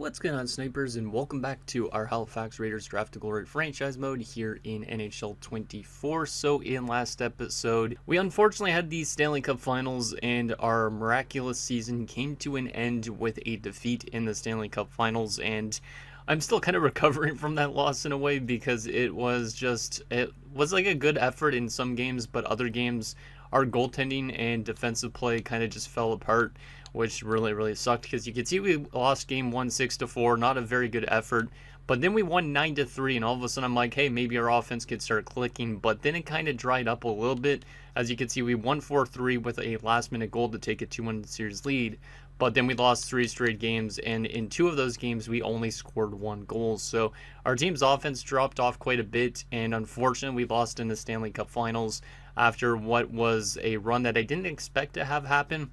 What's going on, snipers, and welcome back to our Halifax Raiders Draft to Glory franchise mode here in NHL 24. So in last episode, we unfortunately had the Stanley Cup Finals, and our miraculous season came to an end with a defeat in the Stanley Cup Finals, and I'm still kind of recovering from that loss in a way, because it was like a good effort in some games, but other games, our goaltending and defensive play kind of just fell apart, which really sucked, because you could see we lost game 1 6-4, not a very good effort, but then we won 9-3, and all of a sudden I'm like, hey, maybe our offense could start clicking, but then it kind of dried up a little bit. As you can see, we won 4-3 with a last minute goal to take a 2-1 series lead, but then we lost 3 straight games, and in 2 of those games we only scored 1 goal. So our team's offense dropped off quite a bit, and unfortunately we lost in the Stanley Cup Finals after what was a run that I didn't expect to have happen,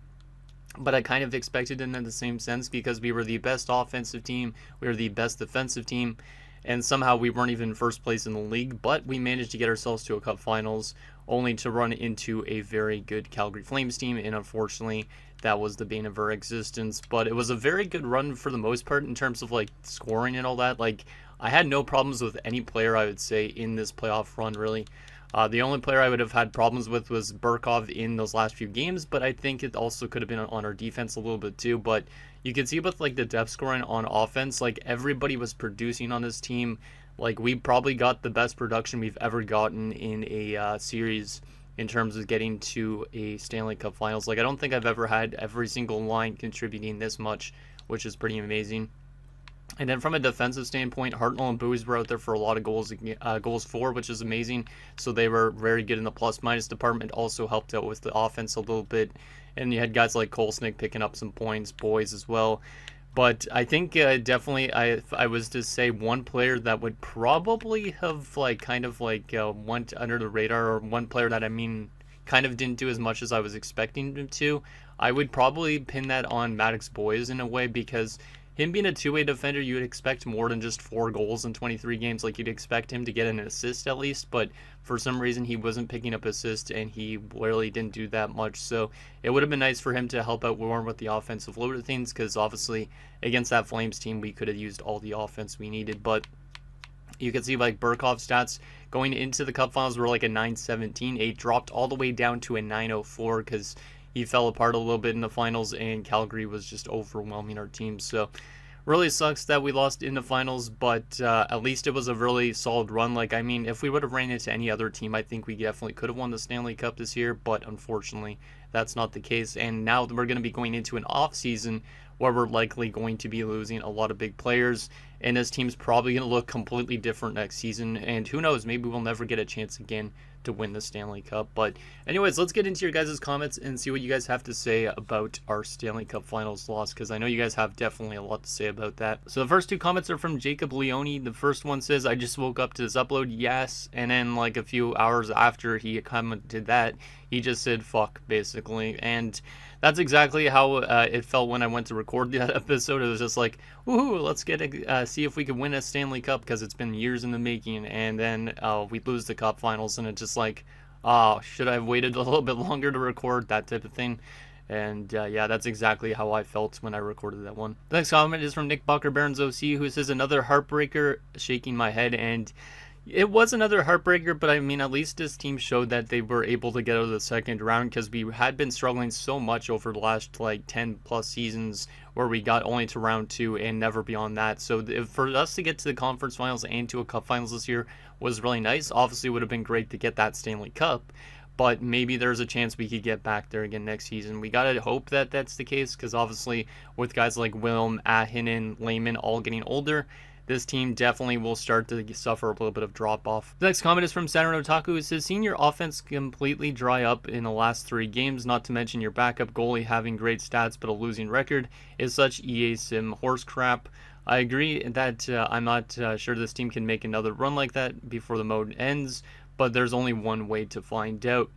but I kind of expected it in the same sense, because we were the best offensive team, we were the best defensive team, and somehow we weren't even first place in the league, but we managed to get ourselves to a Cup Finals, only to run into a very good Calgary Flames team, and unfortunately that was the bane of our existence. But it was a very good run for the most part in terms of like scoring and all that. Like, I had no problems with any player, I would say, in this playoff run, really. The only player I would have had problems with was Burkov in those last few games, but I think it also could have been on our defense a little bit too. But you can see with like the depth scoring on offense, like everybody was producing on this team. Like, we probably got the best production we've ever gotten in a series in terms of getting to a Stanley Cup Finals. Like, I don't think I've ever had every single line contributing this much, which is pretty amazing. And then from a defensive standpoint, Hartnell and Booz were out there for a lot of goals for, which is amazing. So they were very good in the plus-minus department, also helped out with the offense a little bit. And you had guys like Kolesnik picking up some points, Boys as well. But I think definitely, if I was to say one player that would probably have went under the radar, or one player that kind of didn't do as much as I was expecting him to, I would probably pin that on Maddox Boys in a way, because him being a two-way defender, you would expect more than just 4 goals in 23 games. Like, you'd expect him to get an assist at least, but for some reason he wasn't picking up assists, and he really didn't do that much. So it would have been nice for him to help out Warren with the offensive load of things, because obviously against that Flames team we could have used all the offense we needed. But you can see like Burkov's stats going into the Cup Finals were like a 917. It dropped all the way down to a 904 because he fell apart a little bit in the finals, and Calgary was just overwhelming our team. So really sucks that we lost in the finals, but at least it was a really solid run. Like, I mean, if we would have ran into any other team, I think we definitely could have won the Stanley Cup this year, but unfortunately that's not the case. And now we're going to be going into an off season where we're likely going to be losing a lot of big players, and this team's probably going to look completely different next season, and who knows, maybe we'll never get a chance again to win the Stanley Cup. But anyways, let's get into your guys' comments and see what you guys have to say about our Stanley Cup Finals loss, because I know you guys have definitely a lot to say about that. So the first 2 comments are from Jacob Leone. The first one says, I just woke up to this upload, yes, and then like a few hours after he commented that, he just said fuck, basically. And that's exactly how it felt when I went to record that episode. It was just like, woohoo, let's see if we can win a Stanley Cup, because it's been years in the making, and then we lose the Cup Finals, and it's just like, oh, should I have waited a little bit longer to record, that type of thing. And yeah, that's exactly how I felt when I recorded that one. The next comment is from Nick Bucker Barons OC, who says, another heartbreaker, shaking my head. And it was another heartbreaker, but I mean, at least this team showed that they were able to get out of the second round, because we had been struggling so much over the last like 10 plus seasons, where we got only to round 2 and never beyond that. So for us to get to the conference finals and to a Cup Finals this year was really nice. Obviously, it would have been great to get that Stanley Cup, but maybe there's a chance we could get back there again next season. We gotta hope that that's the case, because obviously with guys like Wilm, Ahinen, Lehman all getting older, this team definitely will start to suffer a little bit of drop-off. The next comment is from Saturn Otaku. It says, seeing your offense completely dry up in the last 3 games, not to mention your backup goalie having great stats but a losing record, is such EA Sim horse crap. I agree that I'm not sure this team can make another run like that before the mode ends, but there's only one way to find out.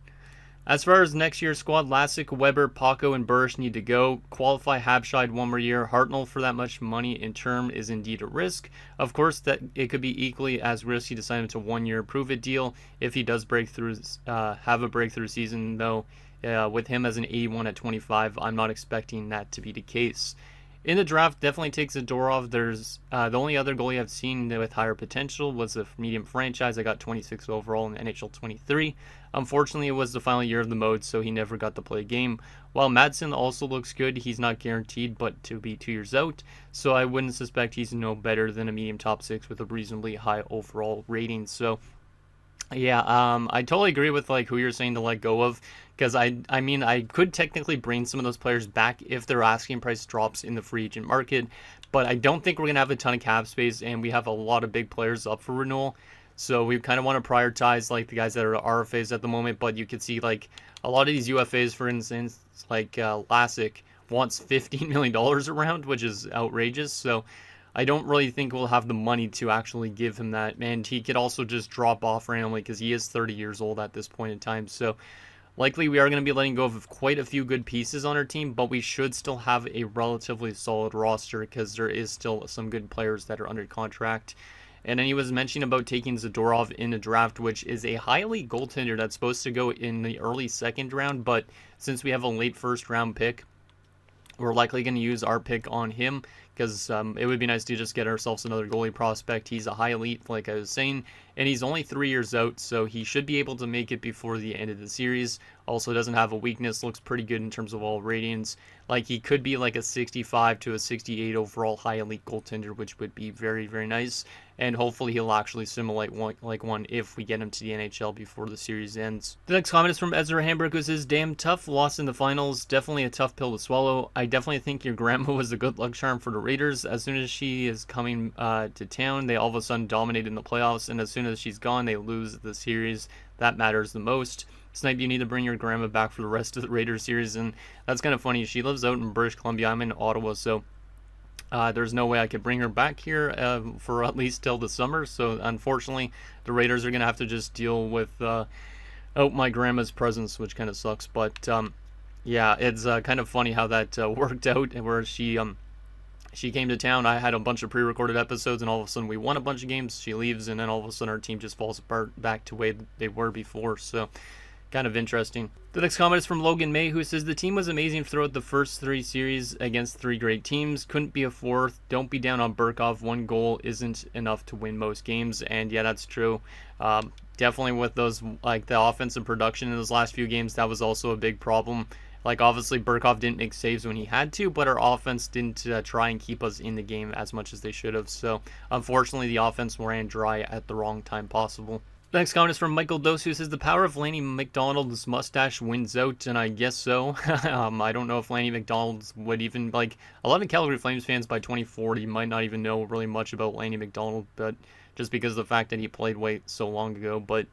As far as next year's squad, Lassick, Weber, Paco, and Burrish need to go. Qualify Habscheid 1 more year. Hartnell for that much money in term is indeed a risk. Of course, that it could be equally as risky to sign him to 1-year prove-it deal if he does have a breakthrough season, though. With him as an 81 at 25, I'm not expecting that to be the case. In the draft, definitely takes Zadorov. There's the only other goalie I've seen with higher potential was a medium franchise. I got 26 overall in NHL 23. Unfortunately, it was the final year of the mode, so he never got to play a game. While Madsen also looks good, he's not guaranteed, but to be 2 years out, so I wouldn't suspect he's no better than a medium top 6 with a reasonably high overall rating. So yeah, I totally agree with like who you're saying to let go of, because I mean I could technically bring some of those players back if their asking price drops in the free agent market, but I don't think we're gonna have a ton of cap space, and we have a lot of big players up for renewal, so we kind of want to prioritize like the guys that are RFAs at the moment. But you could see like a lot of these UFAs, for instance, like Lassick wants $15 million around, which is outrageous. So I don't really think we'll have the money to actually give him that. And he could also just drop off randomly because he is 30 years old at this point in time. So likely we are going to be letting go of quite a few good pieces on our team, but we should still have a relatively solid roster because there is still some good players that are under contract. And then he was mentioning about taking Zadorov in the draft, which is a high elite goaltender that's supposed to go in the early second round. But since we have a late first round pick, we're likely going to use our pick on him because it would be nice to just get ourselves another goalie prospect. He's a high elite, like I was saying, and he's only 3 years out, so he should be able to make it before the end of the series. Also doesn't have a weakness, looks pretty good in terms of all ratings. Like he could be like a 65 to a 68 overall high elite goaltender, which would be very, very nice. And hopefully he'll actually simulate one if we get him to the NHL before the series ends. The next comment is from Ezra Hamburg, who says, "Damn tough loss in the finals. Definitely a tough pill to swallow. I definitely think your grandma was a good luck charm for the Raiders. As soon as she is coming to town, they all of a sudden dominate in the playoffs. And as soon as she's gone, they lose the series. That matters the most. Snipe, you need to bring your grandma back for the rest of the Raiders series." And that's kind of funny. She lives out in British Columbia. I'm in Ottawa, so there's no way I could bring her back here for at least till the summer. So unfortunately, the Raiders are going to have to just deal with out my grandma's presence, which kind of sucks. But yeah, it's kind of funny how that worked out, where she came to town. I had a bunch of pre-recorded episodes, and all of a sudden we won a bunch of games. She leaves, and then all of a sudden our team just falls apart back to the way they were before. So kind of interesting. The next comment is from Logan May, who says, "The team was amazing throughout the first 3 series against 3 great teams. Couldn't be a 4th. Don't be down on Burkov. 1 goal isn't enough to win most games." And yeah, that's true. Definitely with those, like the offensive production in those last few games, that was also a big problem. Like obviously Burkov didn't make saves when he had to, but our offense didn't try and keep us in the game as much as they should have. So unfortunately the offense ran dry at the wrong time possible. The next comment is from Michael Dose, who says, "The power of Lanny McDonald's mustache wins out," and I guess so. I don't know if Lanny McDonald's would even, like, a lot of Calgary Flames fans by 2040 might not even know really much about Lanny McDonald, but just because of the fact that he played way so long ago, but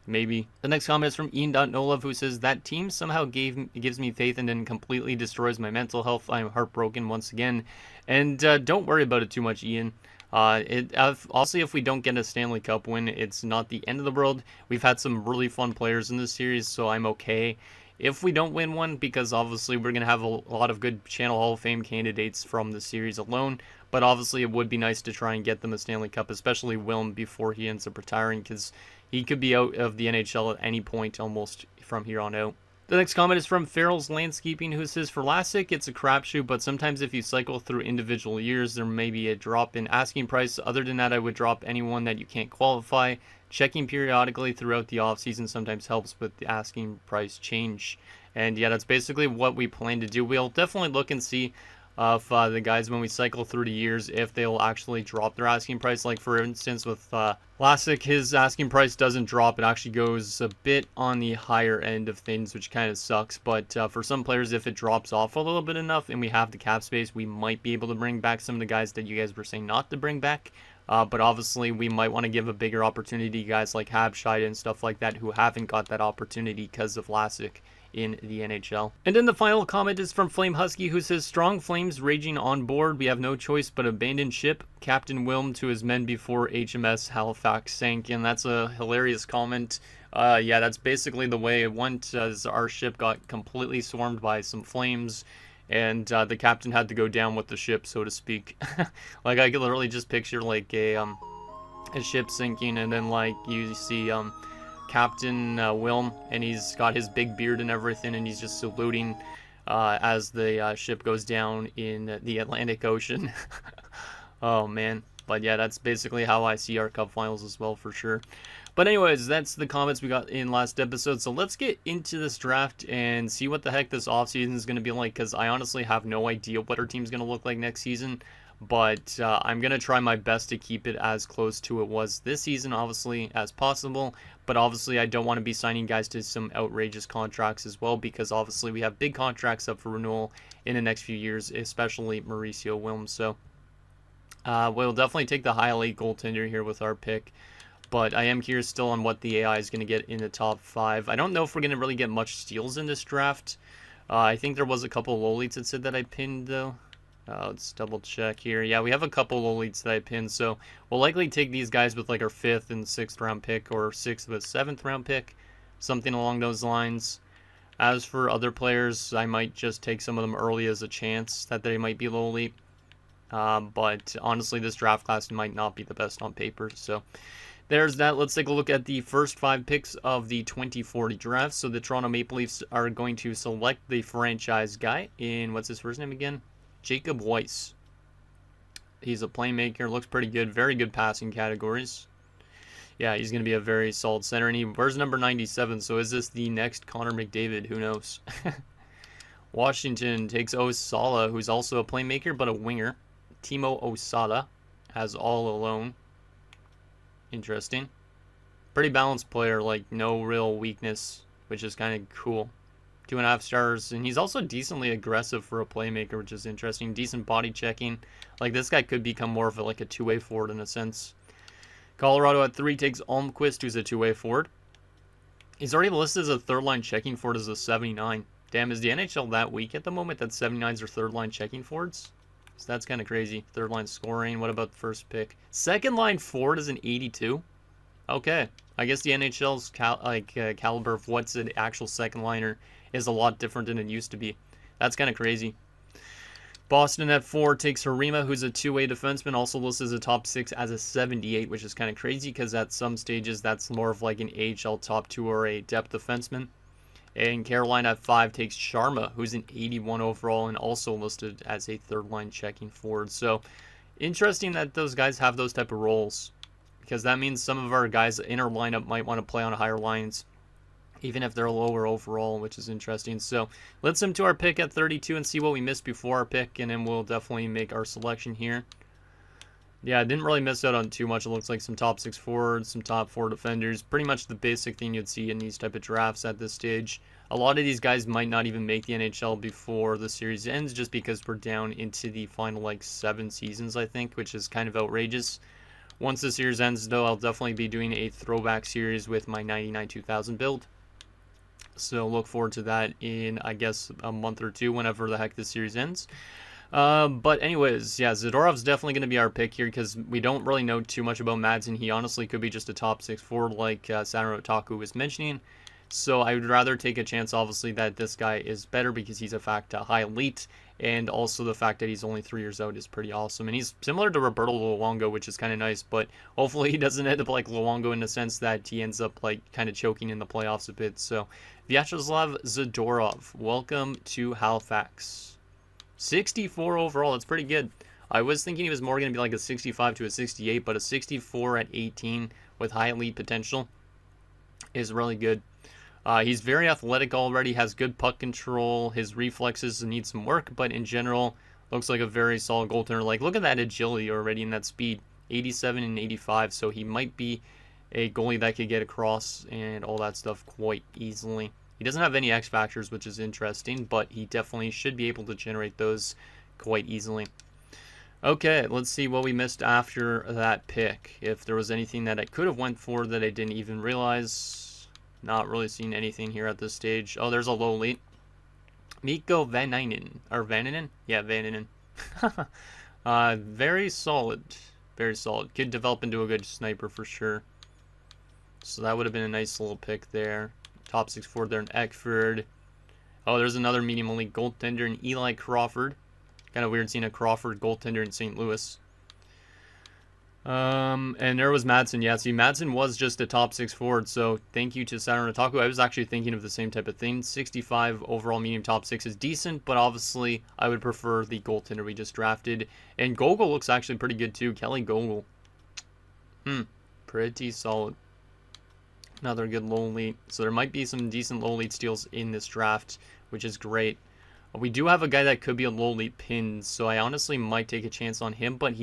maybe. The next comment is from Ian.Nolov, who says, "That team somehow gives me faith and then completely destroys my mental health. I am heartbroken once again." And don't worry about it too much, Ian. Also, if we don't get a Stanley Cup win, it's not the end of the world. We've had some really fun players in this series, so I'm okay if we don't win one, because obviously we're going to have a lot of good Channel Hall of Fame candidates from the series alone. But obviously it would be nice to try and get them a Stanley Cup, especially Wilm, before he ends up retiring, because he could be out of the NHL at any point almost from here on out. The next comment is from Farrell's Landscaping, who says, "For Lassick, it's a crapshoot, but sometimes if you cycle through individual years, there may be a drop in asking price. Other than that, I would drop anyone that you can't qualify. Checking periodically throughout the offseason sometimes helps with the asking price change." And yeah, that's basically what we plan to do. We'll definitely look and see of the guys when we cycle through the years if they'll actually drop their asking price. Like for instance with Lassick, his asking price doesn't drop. It actually goes a bit on the higher end of things, which kind of sucks. But for some players, if it drops off a little bit enough and we have the cap space, we might be able to bring back some of the guys that you guys were saying not to bring back. But obviously we might want to give a bigger opportunity to guys like Habscheid and stuff like that who haven't got that opportunity because of Lassick in the NHL. And then the final comment is from Flame Husky, who says, "Strong flames raging on board. We have no choice but abandon ship. Captain Wilm to his men before HMS Halifax sank." And that's a hilarious comment. Yeah, that's basically the way it went, as our ship got completely swarmed by some flames, and the captain had to go down with the ship, so to speak. Like I could literally just picture like a ship sinking, and then like you see Captain Wilm, and he's got his big beard and everything, and he's just saluting as the ship goes down in the Atlantic Ocean. Oh man. But yeah, that's basically how I see our Cup Finals as well, for sure. But anyways, that's the comments we got in last episode. So let's get into this draft and see what the heck this offseason is going to be like, because I honestly have no idea what our team's going to look like next season. But I'm going to try my best to keep it as close to it was this season, obviously, as possible. But obviously, I don't want to be signing guys to some outrageous contracts as well, because obviously we have big contracts up for renewal in the next few years, especially Mauricio Wilms. So we'll definitely take the high elite goaltender here with our pick. But I am curious still on what the AI is going to get in the top 5. I don't know if we're going to really get much steals in this draft. I think there was a couple of low leads that said that I pinned, though. Let's double check here. Yeah, we have a couple low leads that I pinned, so we'll likely take these guys with like our 5th and 6th round pick, or 6th with 7th round pick, something along those lines. As for other players, I might just take some of them early as a chance that they might be low lead. But honestly, this draft class might not be the best on paper, so there's that. Let's take a look at the first 5 picks of the 2040 draft. So the Toronto Maple Leafs are going to select the franchise guy in, what's his first name again? Jacob Weiss. He's a playmaker, looks pretty good, very good passing categories. Yeah, he's going to be a very solid center. And he wears number 97, so is this the next Connor McDavid? Who knows? Washington takes Osala, who's also a playmaker, but a winger. Timo Osada as all alone. Interesting. Pretty balanced player, like no real weakness, which is kind of cool. 2.5 stars, and he's also decently aggressive for a playmaker, which is interesting. Decent body checking. Like, this guy could become more of like a two-way forward in a sense. Colorado at 3 takes Almquist, who's a two-way forward. He's already listed as a third-line checking forward as a 79. Damn, is the NHL that weak at the moment that 79s are third-line checking forwards? So that's kind of crazy. Third line scoring. What about the first pick? Second line forward is an 82. Okay. I guess the NHL's caliber of what's an actual second liner is a lot different than it used to be. That's kind of crazy. Boston at 4 takes Harima, who's a two-way defenseman, also listed as a top 6 as a 78, which is kind of crazy because at some stages that's more of like an AHL top 2 or a depth defenseman. And Carolina at 5 takes Sharma, who's an 81 overall and also listed as a third-line checking forward. So, interesting that those guys have those type of roles, because that means some of our guys in our lineup might want to play on higher lines, even if they're lower overall, which is interesting. So, let's jump to our pick at 32 and see what we missed before our pick, and then we'll definitely make our selection here. Yeah, I didn't really miss out on too much. It looks like some top 6 forwards, some top 4 defenders. Pretty much the basic thing you'd see in these type of drafts at this stage. A lot of these guys might not even make the NHL before the series ends, just because we're down into the final like 7 seasons, I think, which is kind of outrageous. Once the series ends, though, I'll definitely be doing a throwback series with my 99-2000 build. So look forward to that in, I guess, a month or 2, whenever the heck this series ends. But anyways, yeah, Zadorov's definitely going to be our pick here because we don't really know too much about Madsen. He honestly could be just a top 6 forward like Sanaro Otaku was mentioning. So I would rather take a chance, obviously, that this guy is better because he's a fact high elite. And also the fact that he's only 3 years out is pretty awesome. And he's similar to Roberto Luongo, which is kind of nice. But hopefully he doesn't end up like Luongo in the sense that he ends up like kind of choking in the playoffs a bit. So Vyacheslav Zadorov, welcome to Halifax. 64 overall, that's pretty good. I was thinking he was more going to be like a 65 to a 68, but a 64 at 18 with high elite potential is really good. He's very athletic already, has good puck control, his reflexes need some work, but in general, looks like a very solid goaltender. Like, look at that agility already and that speed, 87 and 85, so he might be a goalie that could get across and all that stuff quite easily. He doesn't have any X factors, which is interesting, but he definitely should be able to generate those quite easily. Okay, let's see what we missed after that pick. If there was anything that I could have went for that I didn't even realize. Not really seeing anything here at this stage. Oh, there's a low lead. Mikko Vaninen. Or Vaninen? Yeah, Vaninen. Very solid. Very solid. Could develop into a good sniper for sure. So that would have been a nice little pick there. Top 6 forward there in Eckford. Oh, there's another medium elite goaltender in Eli Crawford. Kind of weird seeing a Crawford goaltender in St. Louis. And there was Madsen. Yeah, see, Madsen was just a top 6 forward, so thank you to Saturn Otaku. I was actually thinking of the same type of thing. 65 overall medium top 6 is decent, but obviously I would prefer the goaltender we just drafted. And Gogol looks actually pretty good too. Kelly Gogol. Pretty solid. Another good low elite. So there might be some decent low elite steals in this draft, which is great. We do have a guy that could be a low elite pin, so I honestly might take a chance on him, but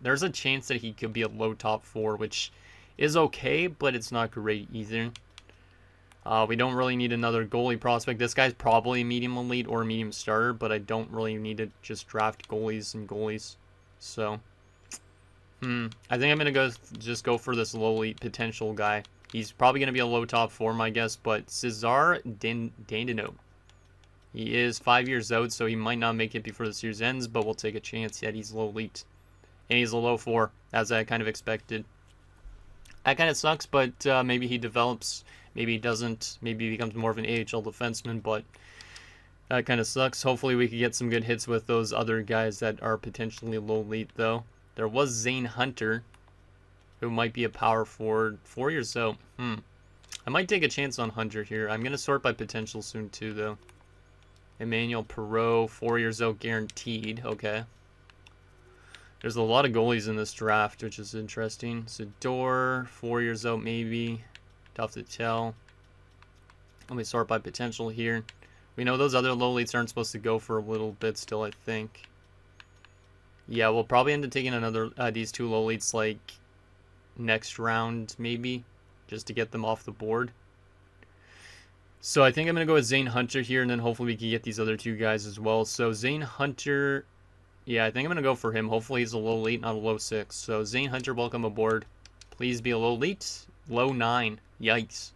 there's a chance that he could be a low top 4, which is okay, but it's not great either. We don't really need another goalie prospect. This guy's probably a medium elite or a medium starter, but I don't really need to just draft goalies and goalies. So, I think I'm going to just go for this low elite potential guy. He's probably going to be a low top 4, my guess, but Cesar Dandino. He is 5 years out, so he might not make it before the series ends, but we'll take a chance. Yet he's low elite. And he's a low 4, as I kind of expected. That kind of sucks, but maybe he develops. Maybe he doesn't. Maybe he becomes more of an AHL defenseman, but that kind of sucks. Hopefully we could get some good hits with those other guys that are potentially low elite, though. There was Zane Hunter, who might be a power forward. 4 years out. I might take a chance on Hunter here. I'm going to sort by potential soon, too, though. Emmanuel Perreault, 4 years out, guaranteed. Okay. There's a lot of goalies in this draft, which is interesting. Sador, 4 years out, maybe. Tough to tell. Let me sort by potential here. We know those other low elites aren't supposed to go for a little bit still, I think. Yeah, we'll probably end up taking these two low elites, like, next round, maybe, just to get them off the board. So I think I'm going to go with Zane Hunter here, and then hopefully we can get these other two guys as well. So Zane Hunter, yeah, I think I'm going to go for him. Hopefully he's a low elite, not a low 6. So Zane Hunter, welcome aboard. Please be a low elite. Low 9. Yikes.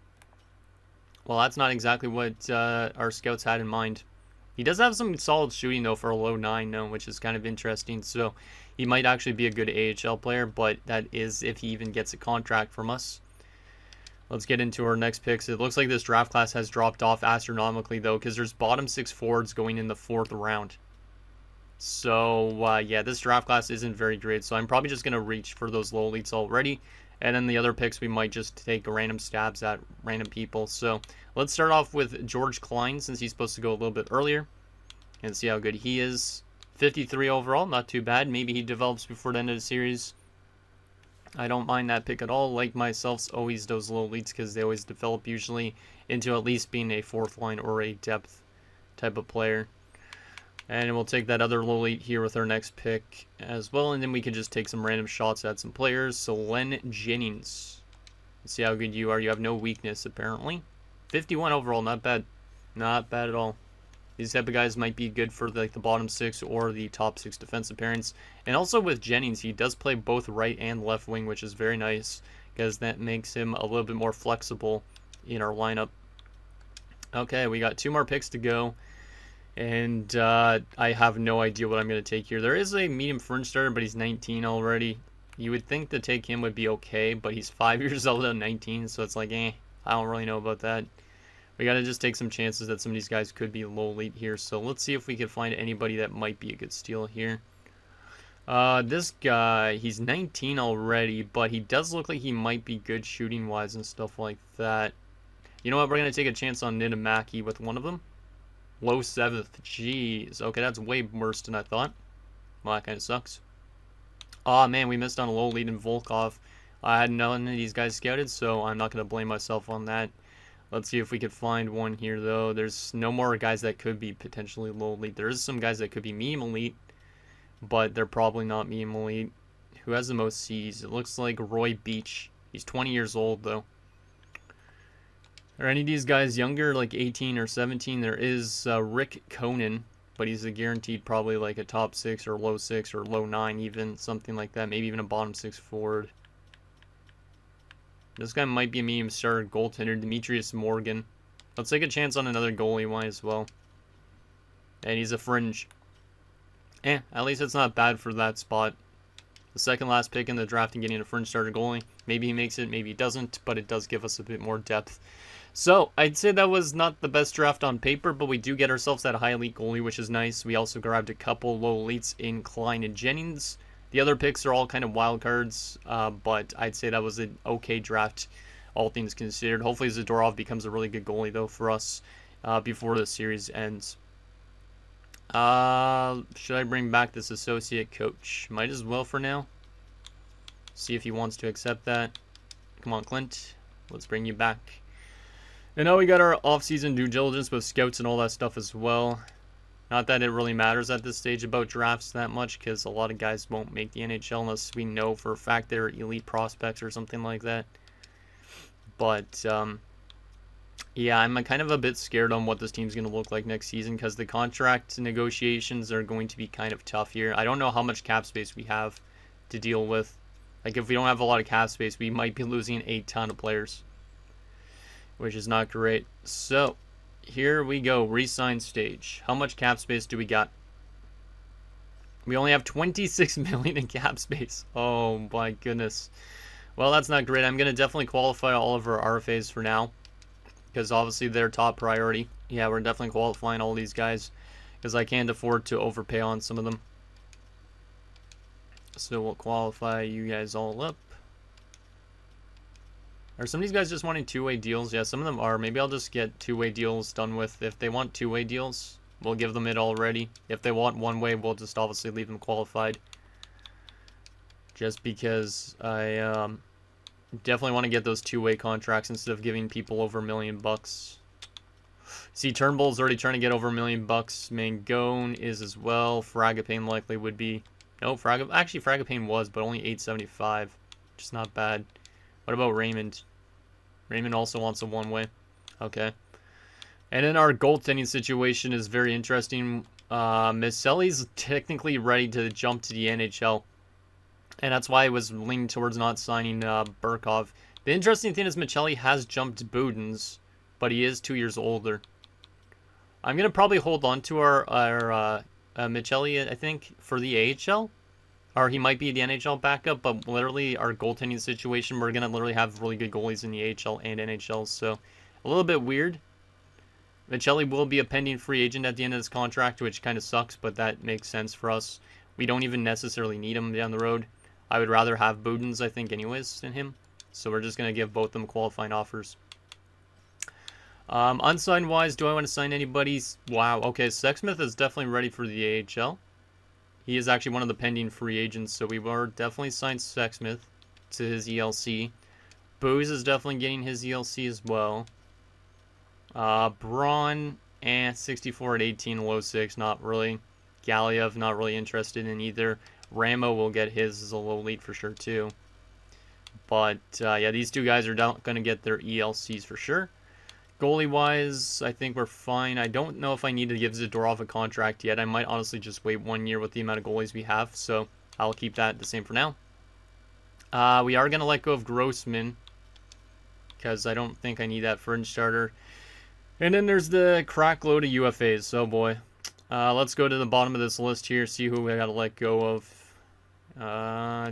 Well, that's not exactly what our scouts had in mind. He does have some solid shooting, though, for a low 9, though, which is kind of interesting. So he might actually be a good AHL player, but that is if he even gets a contract from us. Let's get into our next picks. It looks like this draft class has dropped off astronomically, though, because there's bottom 6 forwards going in the 4th round. So, yeah, this draft class isn't very great. So I'm probably just going to reach for those low elites already. And then the other picks, we might just take random stabs at random people. So let's start off with George Klein, since he's supposed to go a little bit earlier. And see how good he is. 53 overall, not too bad. Maybe he develops before the end of the series. I don't mind that pick at all. Like myself, always those low elites, because they always develop usually into at least being a 4th line or a depth type of player. And we'll take that other low elite here with our next pick as well. And then we can just take some random shots at some players. So Len Jennings. Let's see how good you are. You have no weakness, apparently. 51 overall, not bad. Not bad at all. These type of guys might be good for like the bottom 6 or the top 6 defensive pairings. And also with Jennings, he does play both right and left wing, which is very nice, because that makes him a little bit more flexible in our lineup. Okay, we got 2 more picks to go. And I have no idea what I'm going to take here. There is a medium fringe starter, but he's 19 already. You would think to take him would be okay, but he's 5 years old at 19, so it's like, I don't really know about that. We got to just take some chances that some of these guys could be low elite here. So let's see if we can find anybody that might be a good steal here. This guy, he's 19 already, but he does look like he might be good shooting-wise and stuff like that. You know what? We're going to take a chance on Ninamaki with one of them. Low 7th. Jeez. Okay, that's way worse than I thought. Well, that kind of sucks. Aw, man, we missed on a low lead in Volkov. I had none of these guys scouted, so I'm not going to blame myself on that. Let's see if we could find one here, though. There's no more guys that could be potentially low elite. There is some guys that could be medium elite, but they're probably not medium elite. Who has the most C's? It looks like Roy Beach. He's 20 years old, though. Are any of these guys younger, like 18 or 17? There is Rick Conan, but he's a guaranteed probably like a top 6 or low 6 or low 9 even, something like that. Maybe even a bottom 6 forward. This guy might be a medium starter goaltender, Demetrius Morgan. Let's take a chance on another goalie one as well. And he's a fringe. At least it's not bad for that spot. The second last pick in the draft and getting a fringe starter goalie. Maybe he makes it, maybe he doesn't, but it does give us a bit more depth. So, I'd say that was not the best draft on paper, but we do get ourselves that high elite goalie, which is nice. We also grabbed a couple low elites in Klein and Jennings. The other picks are all kind of wild cards, but I'd say that was an okay draft, all things considered. Hopefully Zadorov becomes a really good goalie, though, for us before the series ends. Should I bring back this associate coach? Might as well for now. See if he wants to accept that. Come on, Clint. Let's bring you back. And now we got our off-season due diligence with scouts and all that stuff as well. Not that it really matters at this stage about drafts that much, because a lot of guys won't make the NHL unless we know for a fact they're elite prospects or something like that. But, yeah, I'm kind of a bit scared on what this team's going to look like next season, because the contract negotiations are going to be kind of tough here. I don't know how much cap space we have to deal with. Like, if we don't have a lot of cap space, we might be losing a ton of players, which is not great. So, here we go, re-sign stage. How much cap space do we got? We only have 26 million in cap space. Oh my goodness. Well, that's not great. I'm going to definitely qualify all of our RFAs for now, because obviously they're top priority. Yeah, we're definitely qualifying all these guys, because I can't afford to overpay on some of them. So we'll qualify you guys all up. Are some of these guys just wanting two-way deals? Yeah, some of them are. Maybe I'll just get two-way deals done with. If they want two-way deals, we'll give them it already. If they want one-way, we'll just obviously leave them qualified. Just because I definitely want to get those two-way contracts instead of giving people over $1 million. See, Turnbull's already trying to get over $1 million. Mangone is as well. Fragapane likely would be. No, actually Fragapane was, but only 875, which is not bad. What about Raymond? Raymond also wants a one-way. Okay. And then our goaltending situation is very interesting. Misselli's technically ready to jump to the NHL. And that's why I was leaning towards not signing Burkov. The interesting thing is Michelli has jumped Budens, but he is 2 years older. I'm going to probably hold on to our Michelli, I think, for the AHL. Or he might be the NHL backup, but literally our goaltending situation, we're going to literally have really good goalies in the AHL and NHL, so a little bit weird. Michelli will be a pending free agent at the end of this contract, which kind of sucks, but that makes sense for us. We don't even necessarily need him down the road. I would rather have Budens, I think, anyways, than him. So we're just going to give both of them qualifying offers. Unsigned-wise, do I want to sign anybody? Wow, okay, Sexsmith is definitely ready for the AHL. He is actually one of the pending free agents, so we will definitely sign Sexsmith to his ELC. Booze is definitely getting his ELC as well. Braun, 64 at 18, low 6, not really. Galiev, not really interested in either. Ramo will get his as a low lead for sure, too. But, yeah, these two guys are going to get their ELCs for sure. Goalie-wise, I think we're fine. I don't know if I need to give Zadorov a contract yet. I might honestly just wait 1 year with the amount of goalies we have, so I'll keep that the same for now. We are going to let go of Grossman, because I don't think I need that fringe starter. And then there's the crack load of UFAs, oh boy. Let's go to the bottom of this list here, see who we got to let go of.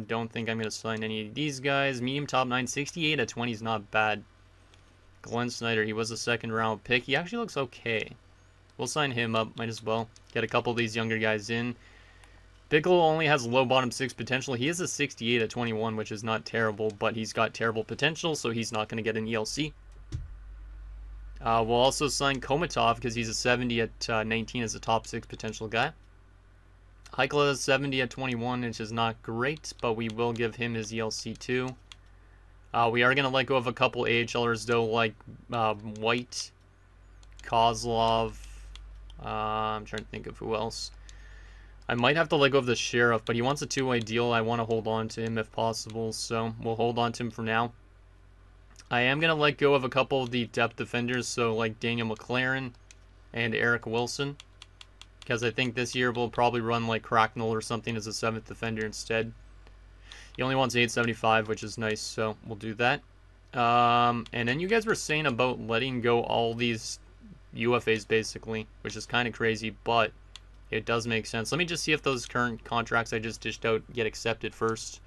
Don't think I'm going to sign any of these guys. Medium top 9, 68 at 20 is not bad. Glenn Snyder, he was a second round pick. He actually looks okay. We'll sign him up, might as well. Get a couple of these younger guys in. Pickle only has low bottom 6 potential. He is a 68 at 21, which is not terrible, but he's got terrible potential, so he's not going to get an ELC. We'll also sign Komatov because he's a 70 at 19 as a top 6 potential guy. Heikkila is 70 at 21, which is not great, but we will give him his ELC too. We are going to let go of a couple AHLers, though, like White, Kozlov. I'm trying to think of who else. I might have to let go of the Sheriff, but he wants a two-way deal. I want to hold on to him if possible, so we'll hold on to him for now. I am going to let go of a couple of the depth defenders, so like Daniel McLaren and Eric Wilson, because I think this year we'll probably run like Cracknell or something as a 7th defender instead. He only wants 875, which is nice, so we'll do that. And then you guys were saying about letting go all these UFAs, basically, which is kind of crazy, but it does make sense. Let me just see if those current contracts I just dished out get accepted first.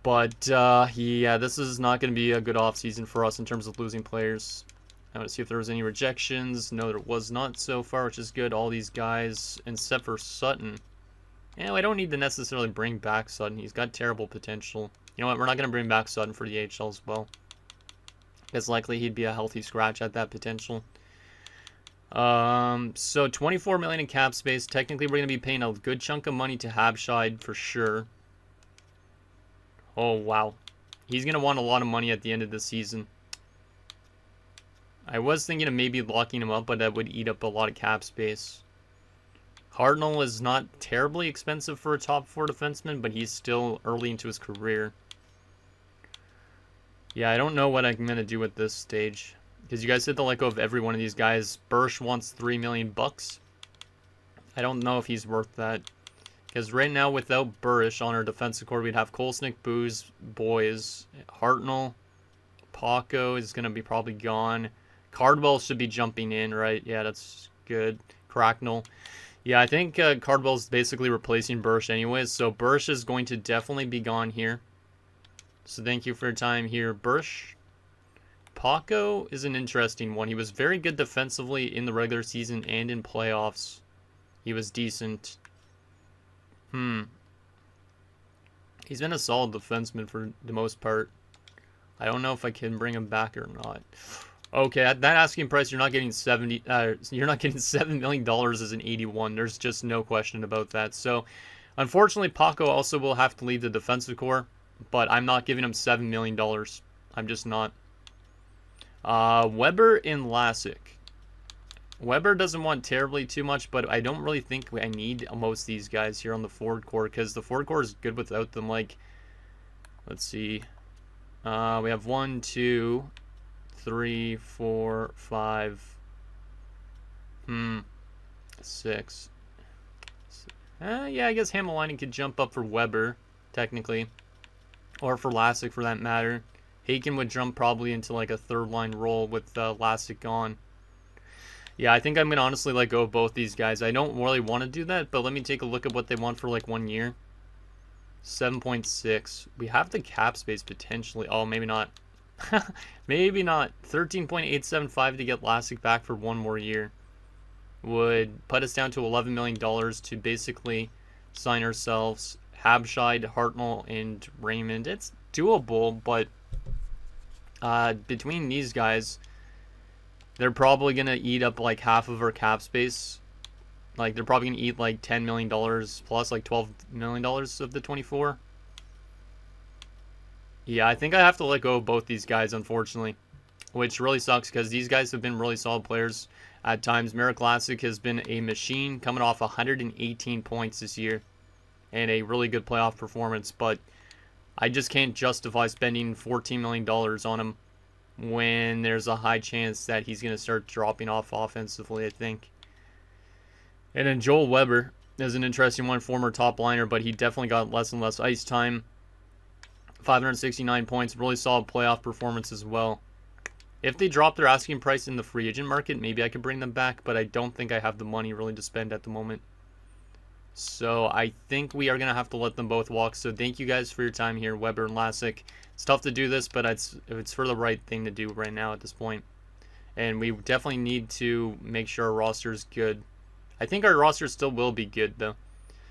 But, yeah, this is not going to be a good offseason for us in terms of losing players. I want to see if there was any rejections. No, there was not so far, which is good. All these guys, except for Sutton. Yeah, I don't need to necessarily bring back Sutton. He's got terrible potential. You know what? We're not going to bring back Sutton for the AHL as well. It's likely he'd be a healthy scratch at that potential. So 24 million in cap space. Technically, we're going to be paying a good chunk of money to Habscheid for sure. Oh, wow. He's going to want a lot of money at the end of the season. I was thinking of maybe locking him up, but that would eat up a lot of cap space. Hartnell is not terribly expensive for a top 4 defenseman, but he's still early into his career. Yeah, I don't know what I'm going to do at this stage. Because you guys said to let go of every one of these guys. Bursch wants $3 million bucks. I don't know if he's worth that. Because right now, without Bursch on our defensive core, we'd have Kolesnik, Booze, Boys, Hartnell, Paco is going to be probably gone. Cardwell should be jumping in, right? Yeah, that's good. Cracknell. Yeah, I think Cardwell's basically replacing Bursch anyways, so Bursch is going to definitely be gone here. So thank you for your time here, Bursch. Paco is an interesting one. He was very good defensively in the regular season and in playoffs. He was decent. He's been a solid defenseman for the most part. I don't know if I can bring him back or not. Okay, at that asking price, you're not getting $7 million as an 81. There's just no question about that. So, unfortunately, Paco also will have to leave the defensive core, but I'm not giving him $7 million. I'm just not. Weber and Lassick. Weber doesn't want terribly too much, but I don't really think I need most of these guys here on the forward core, because the forward core is good without them. Like, let's see. We have 1, 2, 3, 4, 5, 6. Yeah, I guess Hamalainen could jump up for Weber, technically. Or for Lassick, for that matter. Haken would jump probably into like a third-line role with Lassick gone. Yeah, I think I'm going to honestly let go of both these guys. I don't really want to do that, but let me take a look at what they want for like 1 year. 7.6. We have the cap space potentially. Oh, maybe not. Maybe not. 13.875 to get Lassick back for 1 more year would put us down to $11 million to basically sign ourselves Habscheid, Hartnell, and Raymond. It's doable, but between these guys, they're probably going to eat up like half of our cap space. Like, they're probably going to eat like $10 million plus, like $12 million of the 24. Yeah, I think I have to let go of both these guys, unfortunately. Which really sucks, because these guys have been really solid players at times. Marek Lassick has been a machine, coming off 118 points this year. And a really good playoff performance. But I just can't justify spending $14 million on him when there's a high chance that he's going to start dropping off offensively, I think. And then Joel Weber is an interesting one, former top liner, but he definitely got less and less ice time. 569 points, really solid playoff performance as well. If they drop their asking price in the free agent market, maybe I could bring them back, but I don't think I have the money really to spend at the moment. So I think we are going to have to let them both walk. So thank you guys for your time here, Weber and Lassick. It's tough to do this, but it's for the right thing to do right now at this point. And we definitely need to make sure our roster is good. I think our roster still will be good, though.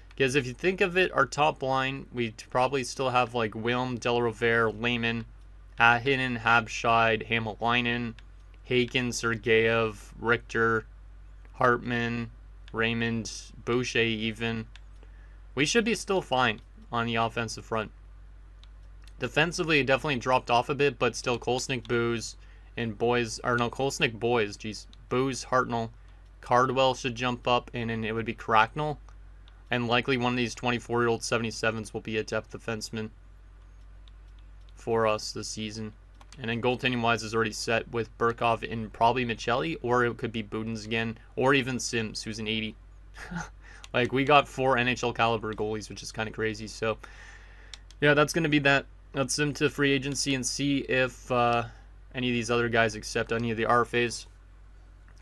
Because if you think of it, our top line, we probably still have like Wilm, Delarovere, Lehman, Ahinen, Habscheid, Hamalainen, Haken, Sergeyev, Richter, Hartman, Raymond, Boucher even. We should be still fine on the offensive front. Defensively, it definitely dropped off a bit, but still Kolesnik, Booze, and Boys, or no, Kolesnik, Boys, geez. Booze, Hartnell, Cardwell should jump up, and then it would be Cracknell. And likely one of these 24-year-old 77s will be a depth defenseman for us this season. And then goaltending-wise is already set with Burkov and probably Michelli, or it could be Budens again, or even Sims, who's an 80. Like, we got 4 NHL caliber goalies, which is kind of crazy. So, yeah, that's going to be that. Let's send to free agency and see if any of these other guys accept any of the RFAs.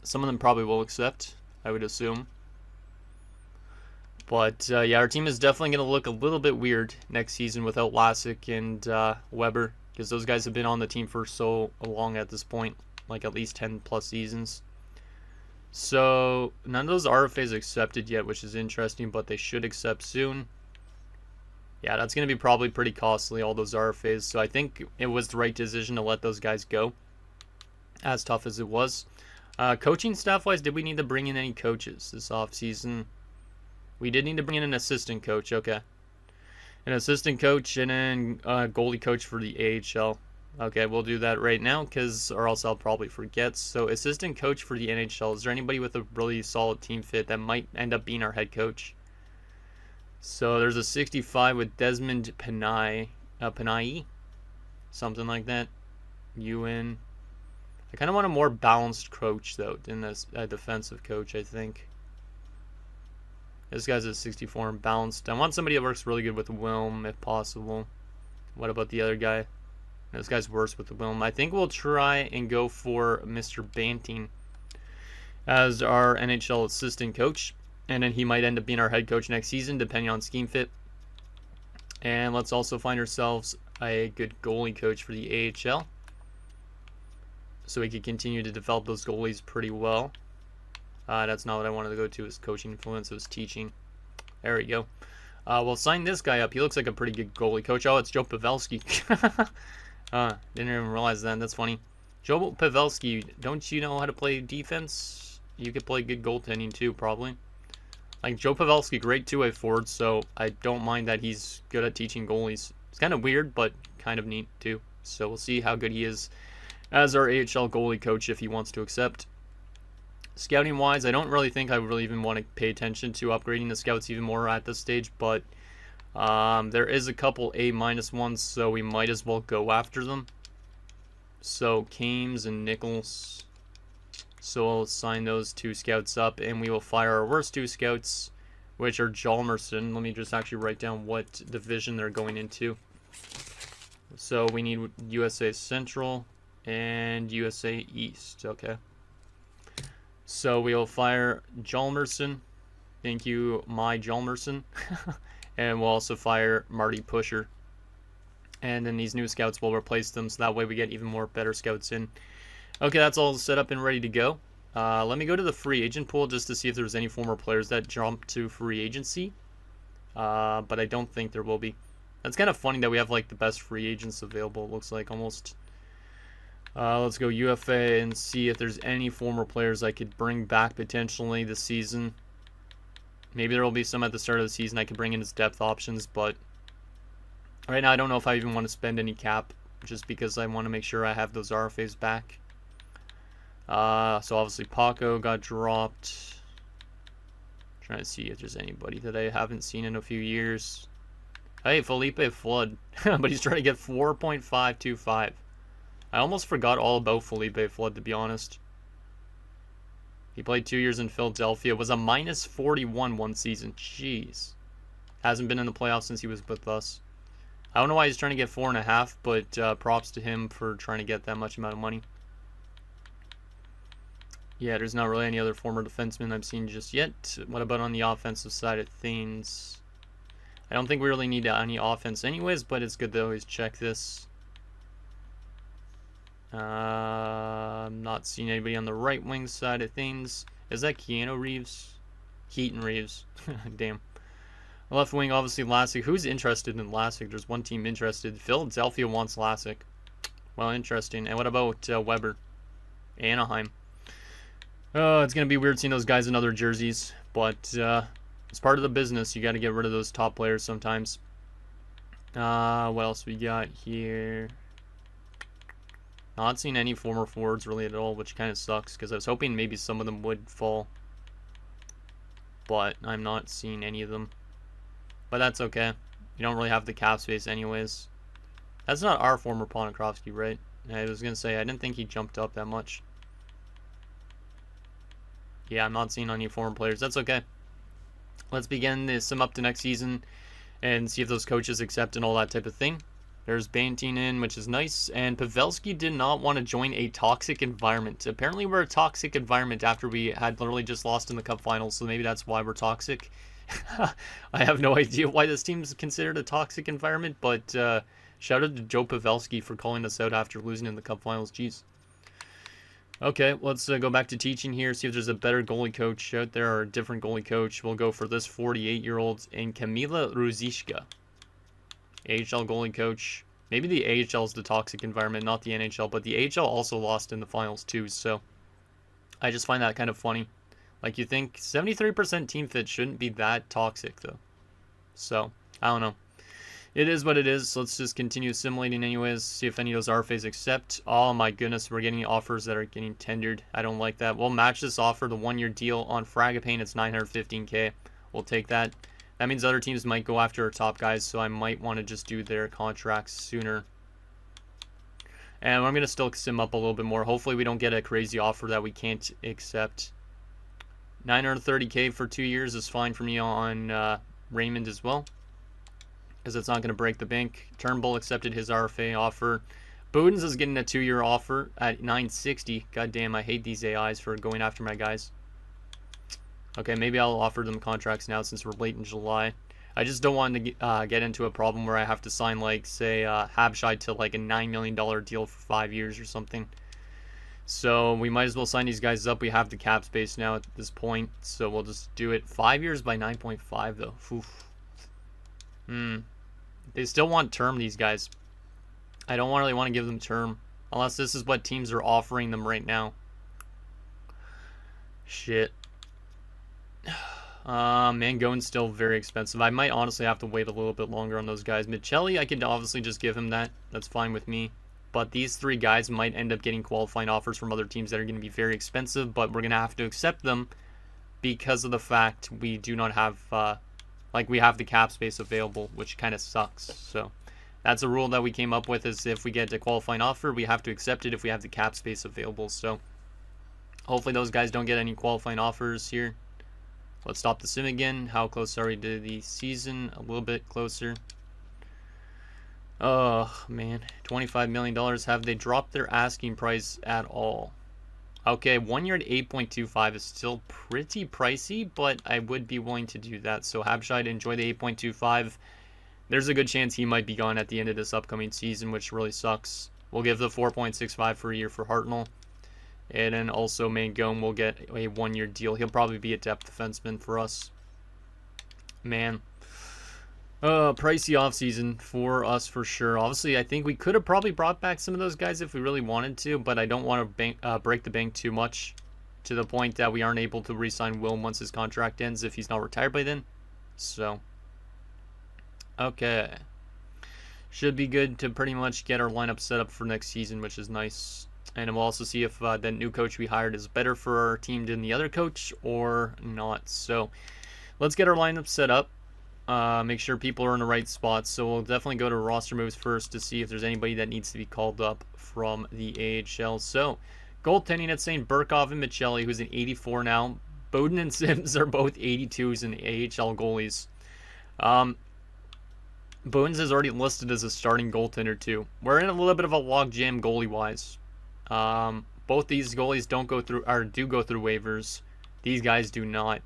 Some of them probably will accept, I would assume. But, yeah, our team is definitely going to look a little bit weird next season without Lassick and Weber, because those guys have been on the team for so long at this point, like at least 10 plus seasons. So none of those RFAs accepted yet, which is interesting, but they should accept soon. Yeah, that's going to be probably pretty costly, all those RFAs. So I think it was the right decision to let those guys go, as tough as it was. Coaching staff-wise, did we need to bring in any coaches this offseason? We did need to bring in an assistant coach, okay. An assistant coach and then a goalie coach for the AHL. Okay, we'll do that right now, or else I'll probably forget. So, assistant coach for the NHL. Is there anybody with a really solid team fit that might end up being our head coach? So, there's a 65 with Desmond Panay, something like that. UN. I kind of want a more balanced coach, though, than a defensive coach, I think. This guy's a 64 and balanced. I want somebody that works really good with Wilm, if possible. What about the other guy? This guy's worse with the Wilm. I think we'll try and go for Mr. Banting as our NHL assistant coach. And then he might end up being our head coach next season, depending on scheme fit. And let's also find ourselves a good goalie coach for the AHL, so we could continue to develop those goalies pretty well. That's not what I wanted to go to, is coaching influence. It was teaching. There we go. We'll sign this guy up. He looks like a pretty good goalie coach. Oh, it's Joe Pavelski. Didn't even realize that. That's funny. Joe Pavelski, don't you know how to play defense? You could play good goaltending too, probably. Like, Joe Pavelski, great two-way forward, so I don't mind that he's good at teaching goalies. It's kind of weird, but kind of neat too. So we'll see how good he is as our AHL goalie coach if he wants to accept. Scouting wise, I don't really think I really even want to pay attention to upgrading the scouts even more at this stage, but there is a couple A- ones, so we might as well go after them. So Kames and Nichols. So I'll sign those two scouts up, and we will fire our worst two scouts, which are Hjalmarsson. Let me just actually write down what division they're going into. So we need USA Central and USA East. Okay. So we'll fire Hjalmarsson. Thank you, my Hjalmarsson. And we'll also fire Marty Pusher. And then these new scouts will replace them, so that way we get even more better scouts in. Okay, that's all set up and ready to go. Let me go to the free agent pool just to see if there's any former players that jump to free agency. But I don't think there will be. That's kind of funny that we have like the best free agents available, it looks like, almost. Let's go UFA and see if there's any former players I could bring back potentially this season. Maybe there will be some at the start of the season I could bring in as depth options, but right now I don't know if I even want to spend any cap, just because I want to make sure I have those RFAs back. So obviously Paco got dropped. Trying to see if there's anybody that I haven't seen in a few years. Hey, Felipe Flood, but he's trying to get 4.525. I almost forgot all about Felipe Flood, to be honest. He played 2 years in Philadelphia. Was a minus 41 one season. Jeez. Hasn't been in the playoffs since he was with us. I don't know why he's trying to get 4.5, but props to him for trying to get that much amount of money. Yeah, there's not really any other former defensemen I've seen just yet. What about on the offensive side of things? I don't think we really need any offense anyways, but it's good to always check this. I'm not seeing anybody on the right wing side of things. Is that Keanu Reeves? Keaton Reeves. Damn. Left wing, obviously Lassick. Who's interested in Lassick? There's one team interested. Philadelphia wants Lassick. Well, interesting. And what about Weber? Anaheim. Oh, it's going to be weird seeing those guys in other jerseys. But it's part of the business. You got to get rid of those top players sometimes. What else we got here? Not seeing any former forwards really at all, which kind of sucks, because I was hoping maybe some of them would fall. But I'm not seeing any of them. But that's okay. You don't really have the cap space anyways. That's not our former Ponikarovsky, right? I was going to say, I didn't think he jumped up that much. Yeah, I'm not seeing any former players. That's okay. Let's begin this sim up to next season and see if those coaches accept and all that type of thing. There's Banting in, which is nice. And Pavelski did not want to join a toxic environment. Apparently we're a toxic environment after we had literally just lost in the Cup Finals, so maybe that's why we're toxic. I have no idea why this team's considered a toxic environment, but shout out to Joe Pavelski for calling us out after losing in the Cup Finals. Jeez. Okay, let's go back to teaching here, see if there's a better goalie coach out there or a different goalie coach. We'll go for this 48-year-old and Kamila Ruzishka. AHL goalie coach. Maybe the AHL is the toxic environment, not the NHL, but the AHL also lost in the finals too, so I just find that kind of funny. Like, you think 73% team fit shouldn't be that toxic, though. So, I don't know. It is what it is. Let's just continue assimilating anyways. See if any of those RFAs accept. Oh my goodness, we're getting offers that are getting tendered. I don't like that. We'll match this offer, the 1-year deal on Fragapane. It's 915K. We'll take that. That means other teams might go after our top guys, so I might want to just do their contracts sooner. And I'm going to still sim up a little bit more. Hopefully we don't get a crazy offer that we can't accept. 930K for 2 years is fine for me on Raymond as well, because it's not going to break the bank. Turnbull accepted his RFA offer. Bodens is getting a 2-year offer at 960. God damn, I hate these AIs for going after my guys. Okay, maybe I'll offer them contracts now since we're late in July. I just don't want to get into a problem where I have to sign, like, say, Habshai to, like, a $9 million deal for 5 years or something. So we might as well sign these guys up. We have the cap space now at this point, so we'll just do it. 5 years by 9.5, though. Oof. They still want term, these guys. I don't really want to give them term, unless this is what teams are offering them right now. Shit. Mangone's still very expensive. I might honestly have to wait a little bit longer on those guys. Michelli, I could obviously just give him that. That's fine with me. But these 3 guys might end up getting qualifying offers from other teams that are going to be very expensive, but we're going to have to accept them because of the fact we do not have, we have the cap space available, which kind of sucks. So that's a rule that we came up with, is if we get a qualifying offer, we have to accept it if we have the cap space available. So hopefully those guys don't get any qualifying offers here. Let's stop the sim again. How close are we to the season? A little bit closer. Oh, man. $25 million. Have they dropped their asking price at all? Okay, 1 year at 8.25 is still pretty pricey, but I would be willing to do that. So Habshai, enjoy the 8.25. There's a good chance he might be gone at the end of this upcoming season, which really sucks. We'll give the 4.65 for a year for Hartnell. And then also Mangone will get a 1-year deal. He'll probably be a depth defenseman for us. Man. Pricey offseason for us for sure. Obviously, I think we could have probably brought back some of those guys if we really wanted to, but I don't want to break the bank too much to the point that we aren't able to re-sign Wilm once his contract ends if he's not retired by then. So, okay. Should be good to pretty much get our lineup set up for next season, which is nice. And we'll also see if the new coach we hired is better for our team than the other coach or not. So let's get our lineup set up. Make sure people are in the right spots. So we'll definitely go to roster moves first to see if there's anybody that needs to be called up from the AHL. So goaltending at St. Burkov and Michelli, who's an 84 now. Bowden and Sims are both 82s in the AHL goalies. Bowden's is already listed as a starting goaltender too. We're in a little bit of a logjam goalie-wise. Both these goalies don't go through, or do go through waivers. These guys do not.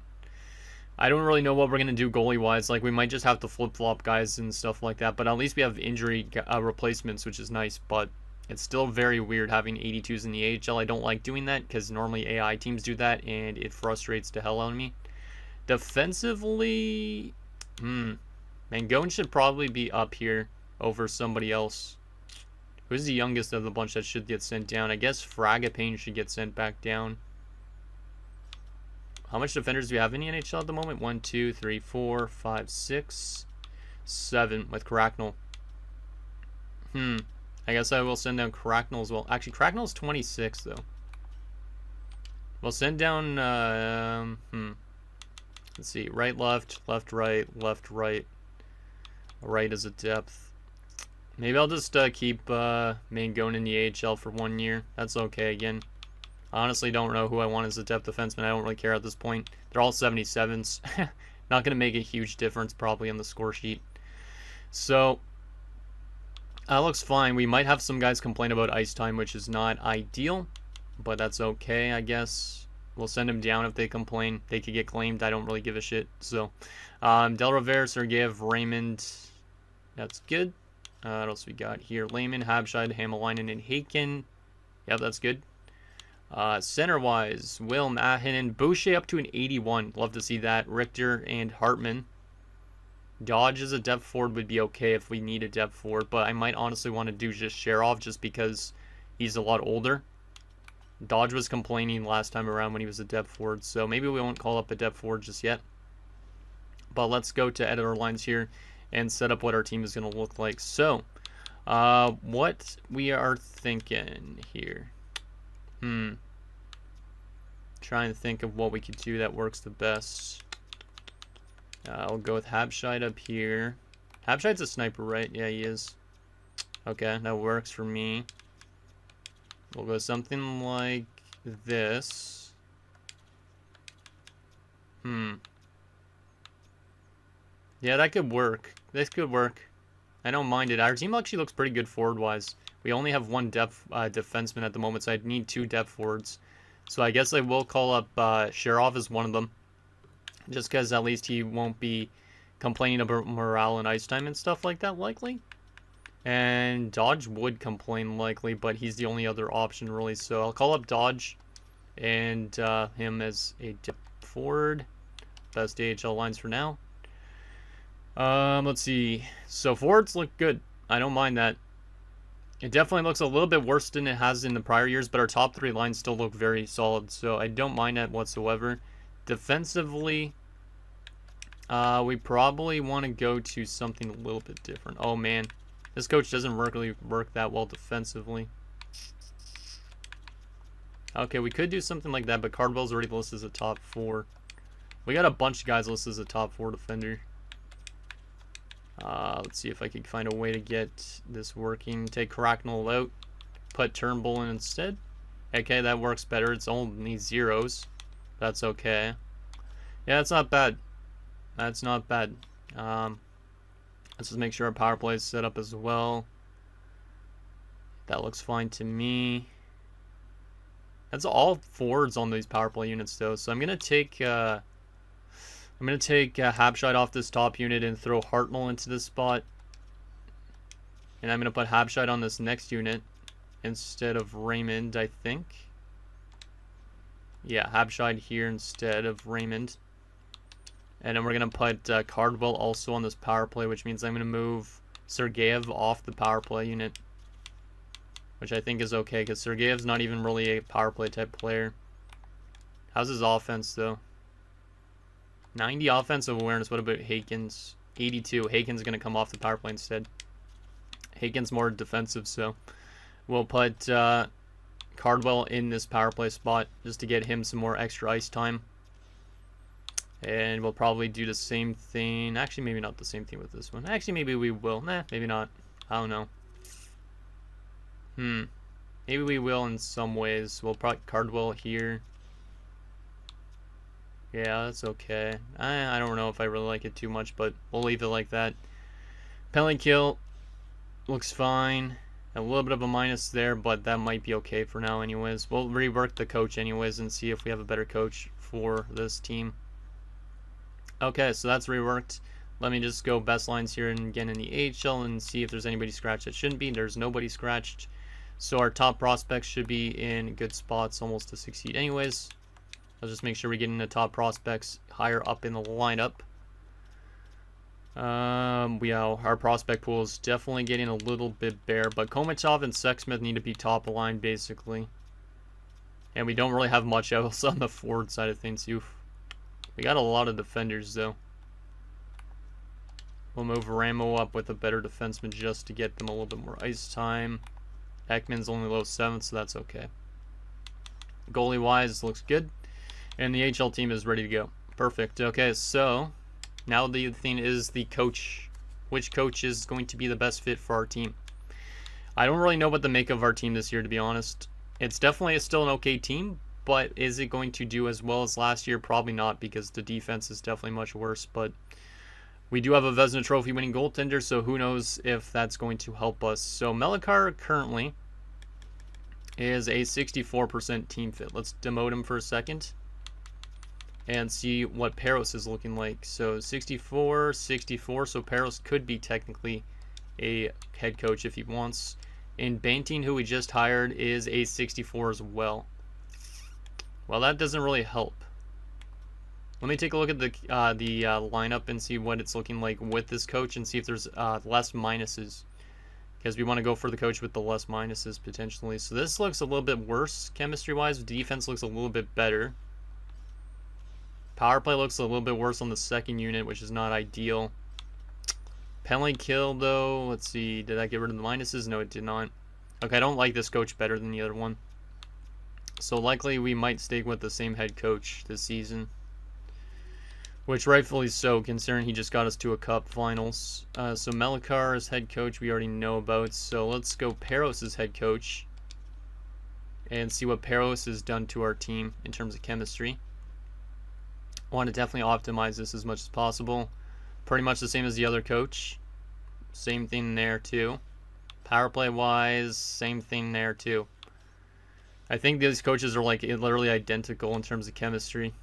I don't really know what we're going to do goalie-wise. Like, we might just have to flip-flop guys and stuff like that. But at least we have injury replacements, which is nice. But it's still very weird having 82s in the AHL. I don't like doing that because normally AI teams do that, and it frustrates the hell out of me. Defensively, Mangone should probably be up here over somebody else. Who's the youngest of the bunch that should get sent down? I guess Fragapane should get sent back down. How much defenders do we have in the NHL at the moment? 1, 2, 3, 4, 5, 6, 7 with Cracknell. I guess I will send down Cracknell as well. Actually, Cracknell's 26 though. We'll send down. Let's see. Right, left, left, right, left, right. Right as a depth. Maybe I'll just keep Mangone in the AHL for 1 year. That's okay again. I honestly don't know who I want as a depth defenseman. I don't really care at this point. They're all 77s. Not going to make a huge difference probably on the score sheet. So, that looks fine. We might have some guys complain about ice time, which is not ideal. But that's okay, I guess. We'll send them down if they complain. They could get claimed. I don't really give a shit. So, Del Rivera, Sergeyev, Raymond. That's good. What else we got here? Lehman, Habshide, Hamalainen, and Haken. Yeah, that's good. Center-wise, Will Mahinen, Boucher up to an 81. Love to see that. Richter and Hartman. Dodge as a depth forward would be okay if we need a depth forward, but I might honestly want to do just Sherov just because he's a lot older. Dodge was complaining last time around when he was a depth forward, so maybe we won't call up a depth forward just yet. But let's go to edit our lines here and set up what our team is going to look like. So, what we are thinking here. Trying to think of what we could do that works the best. I'll go with Habscheid up here. Habscheid's a sniper, right? Yeah, he is. Okay, that works for me. We'll go something like this. Yeah, that could work. This could work. I don't mind it. Our team actually looks pretty good forward-wise. We only have one depth defenseman at the moment, so I'd need 2 depth forwards. So I guess I will call up Sherov as one of them. Just because at least he won't be complaining about morale and ice time and stuff like that, likely. And Dodge would complain likely, but he's the only other option really. So I'll call up Dodge and him as a depth forward. Best AHL lines for now. Let's see. So forwards look good. I don't mind that. It definitely looks a little bit worse than it has in the prior years, but our top 3 lines still look very solid. So I don't mind that whatsoever. Defensively, we probably want to go to something a little bit different. Oh man, this coach doesn't really work that well defensively. Okay, we could do something like that, but Cardwell's already listed as a top 4. We got a bunch of guys listed as a top 4 defender. Let's see if I can find a way to get this working. Take Cracknell out. Put Turnbull in instead. Okay, that works better. It's only 0s. That's okay. Yeah, that's not bad. That's not bad. Let's just make sure our power play is set up as well. That looks fine to me. That's all forwards on these power play units though. So I'm gonna take Habscheid off this top unit and throw Hartnell into this spot. And I'm gonna put Habscheid on this next unit instead of Raymond, I think. Yeah, Habscheid here instead of Raymond. And then we're going to put Cardwell also on this power play, which means I'm going to move Sergeyev off the power play unit. Which I think is okay, because Sergeyev's not even really a power play type player. How's his offense, though? 90 offensive awareness. What about Haken's? 82. Haken's going to come off the power play instead. Haken's more defensive, so we'll put Cardwell in this power play spot just to get him some more extra ice time. And we'll probably do the same thing. Actually, maybe not the same thing with this one. Actually, maybe we will. Nah, maybe not. I don't know. Maybe we will in some ways. We'll put Cardwell here. Yeah, that's okay. I don't know if I really like it too much, but we'll leave it like that. Penalty kill looks fine. A little bit of a minus there, but that might be okay for now anyways. We'll rework the coach anyways and see if we have a better coach for this team. Okay, so that's reworked. Let me just go best lines here and again in the AHL and see if there's anybody scratched that shouldn't be. There's nobody scratched. So our top prospects should be in good spots almost to succeed anyways. I'll just make sure we get in the top prospects higher up in the lineup. Our prospect pool is definitely getting a little bit bare, but Komatov and Sexsmith need to be top of line basically. And we don't really have much else on the forward side of things. We got a lot of defenders though. We'll move Ramo up with a better defenseman just to get them a little bit more ice time. Ekman's only low 7, so that's okay. Goalie wise, looks good. And the HL team is ready to go. Perfect. Okay, so now the thing is the coach. Which coach is going to be the best fit for our team? I don't really know what to make of our team this year, to be honest. It's definitely still an okay team, but is it going to do as well as last year? Probably not, because the defense is definitely much worse. But we do have a Vezina Trophy winning goaltender, so who knows if that's going to help us. So Melikar currently is a 64% team fit. Let's demote him for a second and see what Peros is looking like. So 64, 64, so Peros could be technically a head coach if he wants. And Banting, who we just hired, is a 64 as well. Well, that doesn't really help. Let me take a look at the lineup and see what it's looking like with this coach and see if there's less minuses. Because we want to go for the coach with the less minuses potentially. So this looks a little bit worse chemistry-wise. Defense looks a little bit better. Power play looks a little bit worse on the second unit, which is not ideal. Penalty kill, though. Let's see. Did I get rid of the minuses? No, it did not. Okay, I don't like this coach better than the other one. So likely we might stay with the same head coach this season. Which rightfully so, considering he just got us to a cup finals. So Melikar as head coach, we already know about. So let's go Peros as head coach. And see what Peros has done to our team in terms of chemistry. I want to definitely optimize this as much as possible. Pretty much the same as the other coach. Same thing there too. Power play wise, same thing there too. I think these coaches are like literally identical in terms of chemistry.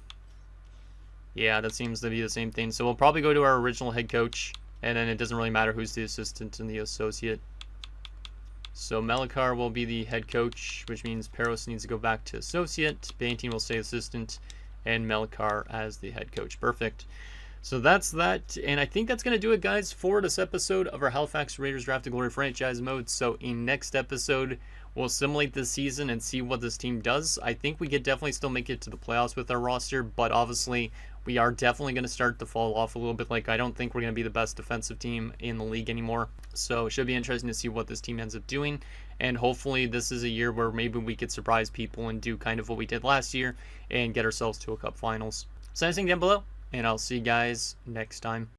Yeah, that seems to be the same thing. So we'll probably go to our original head coach, and then it doesn't really matter who's the assistant and the associate. So Melikar will be the head coach, which means Peros needs to go back to associate. Banting will stay assistant, and Melikar as the head coach. Perfect. So that's that, and I think that's going to do it, guys, for this episode of our Halifax Raiders Draft to Glory franchise mode. So in next episode, we'll simulate this season and see what this team does. I think we could definitely still make it to the playoffs with our roster, but obviously we are definitely going to start to fall off a little bit. Like, I don't think we're going to be the best defensive team in the league anymore. So it should be interesting to see what this team ends up doing. And hopefully this is a year where maybe we could surprise people and do kind of what we did last year and get ourselves to a cup finals. So anything down below, and I'll see you guys next time.